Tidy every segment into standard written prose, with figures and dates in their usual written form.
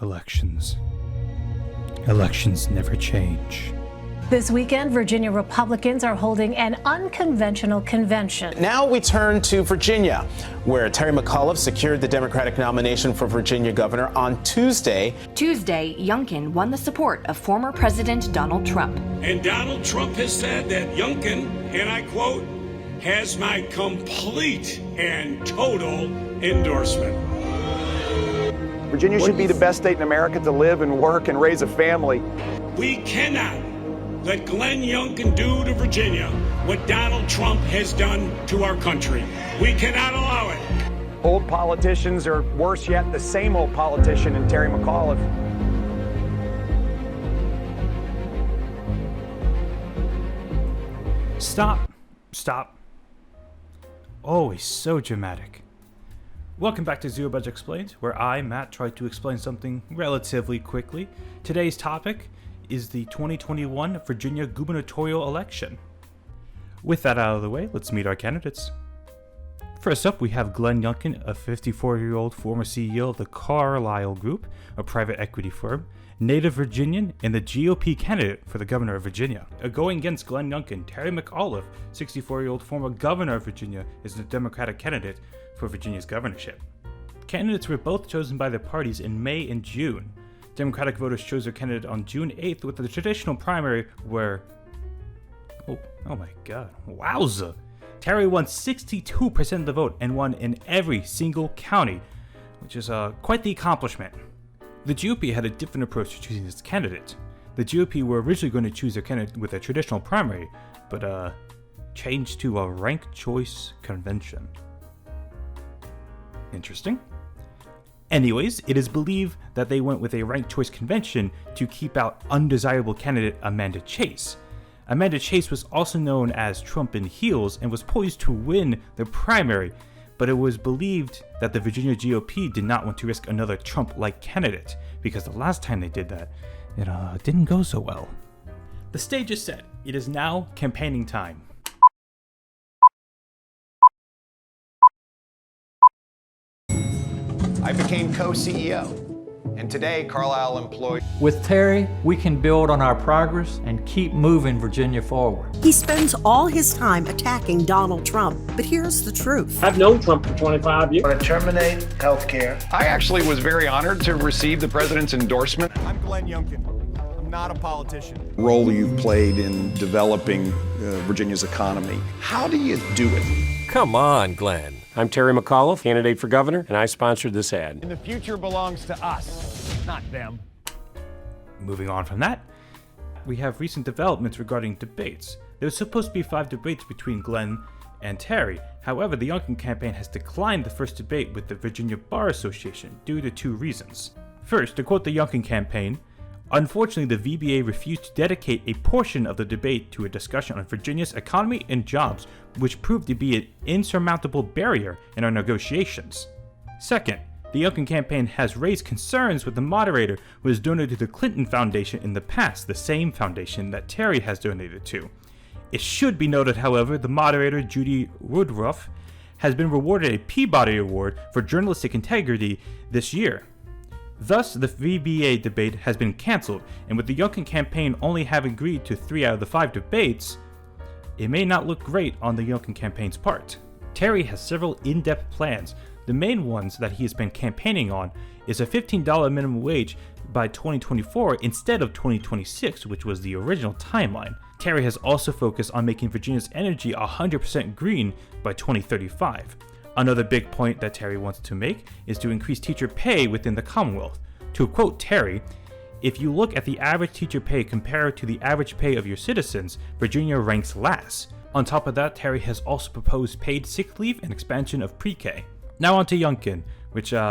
Elections. Elections never change. This weekend, Virginia Republicans are holding an unconventional convention. Now we turn to Virginia, where Terry McAuliffe secured the Democratic nomination for Virginia governor on Tuesday. Tuesday, Youngkin won the support of former President Donald Trump. And Donald Trump has said that Youngkin, and I quote, has my complete and total endorsement. Virginia should be the best state in America to live and work and raise a family. We cannot let Glenn Youngkin do to Virginia what Donald Trump has done to our country. We cannot allow it. Old politicians, or worse yet, the same old politician in Terry McAuliffe. Stop. Always so dramatic. Welcome back to Zero Budget Explained, where I, Matt, try to explain something relatively quickly. Today's topic is the 2021 Virginia gubernatorial election. With that out of the way, let's meet our candidates. First up, we have Glenn Youngkin, a 54-year-old former CEO of the Carlyle Group, a private equity firm, native Virginian, and the GOP candidate for the governor of Virginia. Going against Glenn Youngkin, Terry McAuliffe, 64-year-old former governor of Virginia, is the Democratic candidate for Virginia's governorship. Candidates were both chosen by their parties in May and June. Democratic voters chose their candidate on June 8th with the traditional primary where... Oh my god, wowza! Terry won 62% of the vote and won in every single county, which is quite the accomplishment. The GOP had a different approach to choosing its candidate. The GOP were originally going to choose their candidate with a traditional primary, but changed to a ranked choice convention. Interesting. Anyways, it is believed that they went with a ranked choice convention to keep out undesirable candidate Amanda Chase. Amanda Chase was also known as Trump in heels and was poised to win the primary, but it was believed that the Virginia GOP did not want to risk another Trump-like candidate, because the last time they did that, it didn't go so well. The stage is set. It is now campaigning time. I became co-CEO, and today Carlyle employs... With Terry, we can build on our progress and keep moving Virginia forward. He spends all his time attacking Donald Trump, but here's the truth. I've known Trump for 25 years. I want to terminate health care. I actually was very honored to receive the president's endorsement. I'm Glenn Youngkin. I'm not a politician. The role you've played in developing Virginia's economy. How do you do it? Come on, Glenn. I'm Terry McAuliffe, candidate for governor, and I sponsored this ad. And the future belongs to us, not them. Moving on from that, we have recent developments regarding debates. There was supposed to be 5 debates between Glenn and Terry. However, the Youngkin campaign has declined the first debate with the Virginia Bar Association due to 2 reasons. First, to quote the Youngkin campaign, unfortunately, the VBA refused to dedicate a portion of the debate to a discussion on Virginia's economy and jobs, which proved to be an insurmountable barrier in our negotiations. Second, the Youngkin campaign has raised concerns with the moderator who has donated to the Clinton Foundation in the past, the same foundation that Terry has donated to. It should be noted, however, the moderator, Judy Woodruff, has been rewarded a Peabody Award for journalistic integrity this year. Thus, the VBA debate has been cancelled, and with the Youngkin campaign only having agreed to 3 out of the 5 debates, it may not look great on the Youngkin campaign's part. Terry has several in-depth plans. The main ones that he has been campaigning on is a $15 minimum wage by 2024 instead of 2026, which was the original timeline. Terry has also focused on making Virginia's energy 100% green by 2035. Another big point that Terry wants to make is to increase teacher pay within the Commonwealth. To quote Terry, "If you look at the average teacher pay compared to the average pay of your citizens, Virginia ranks last." On top of that, Terry has also proposed paid sick leave and expansion of pre-K. Now on to Youngkin, which, hold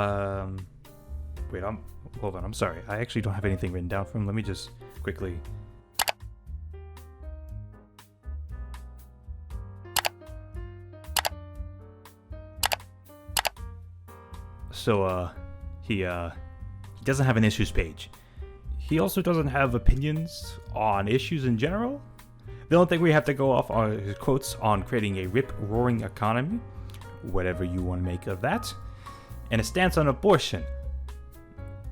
on, I'm sorry. I actually don't have anything written down for him. Let me just quickly... So, he doesn't have an issues page. He also doesn't have opinions on issues in general. The only thing we have to go off are his quotes on creating a rip-roaring economy, whatever you want to make of that, and a stance on abortion.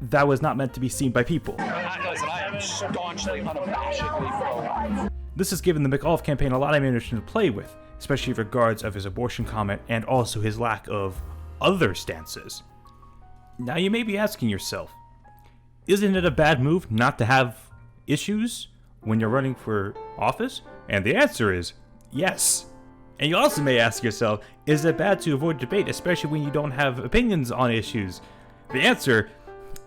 that was not meant to be seen by people. Listen, I am staunchly, unabashedly pro-life. This has given the McAuliffe campaign a lot of ammunition to play with, especially in regards of his abortion comment and also his lack of other stances. Now you may be asking yourself, isn't it a bad move not to have issues when you're running for office? And the answer is yes. And you also may ask yourself, is it bad to avoid debate, especially when you don't have opinions on issues? The answer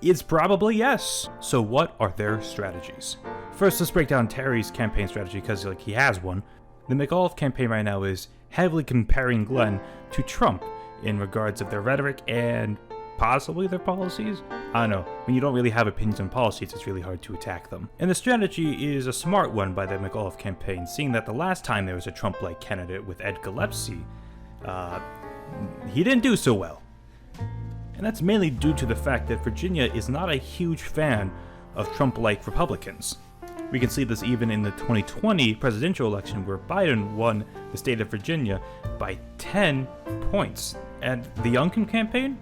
is probably yes. So what are their strategies? First, let's break down Terry's campaign strategy, because he has one. The McAuliffe campaign right now is heavily comparing Glenn to Trump in regards of their rhetoric and possibly their policies. I don't know. When you don't really have opinions on policies, it's really hard to attack them. And the strategy is a smart one by the McAuliffe campaign, seeing that the last time there was a Trump-like candidate with Ed Gillespie, he didn't do so well. And that's mainly due to the fact that Virginia is not a huge fan of Trump-like Republicans. We can see this even in the 2020 presidential election, where Biden won the state of Virginia by 10 points. And the Youngkin campaign?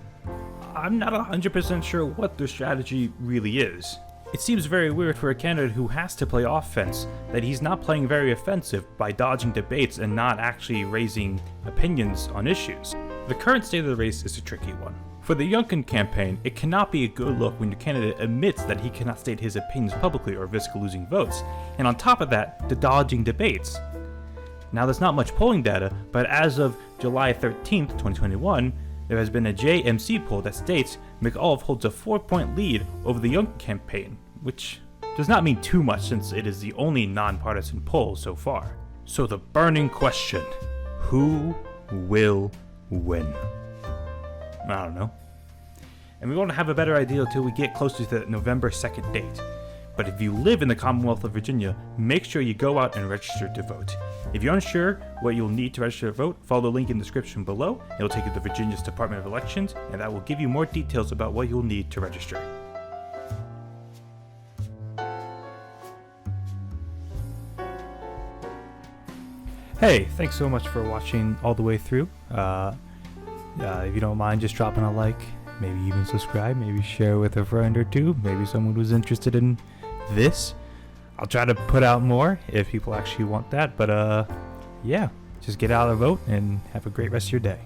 I'm not 100% sure what their strategy really is. It seems very weird for a candidate who has to play offense that he's not playing very offensive by dodging debates and not actually raising opinions on issues. The current state of the race is a tricky one. For the Youngkin campaign, it cannot be a good look when your candidate admits that he cannot state his opinions publicly or risk losing votes, and on top of that, the dodging debates. Now, there's not much polling data, but as of July 13th, 2021, there has been a JMC poll that states McAuliffe holds a 4-point lead over the Youngkin campaign, which does not mean too much since it is the only non-partisan poll so far. So the burning question, who will win? I don't know. And we won't have a better idea until we get closer to the November 2nd date. But if you live in the Commonwealth of Virginia, make sure you go out and register to vote. If you're unsure what you'll need to register to vote, follow the link in the description below. It'll take you to Virginia's Department of Elections, and that will give you more details about what you'll need to register. Hey, thanks so much for watching all the way through. If you don't mind just dropping a like, maybe even subscribe, maybe share with a friend or two, maybe someone who's interested in this. I'll try to put out more if people actually want that, but yeah, just get out and vote and have a great rest of your day.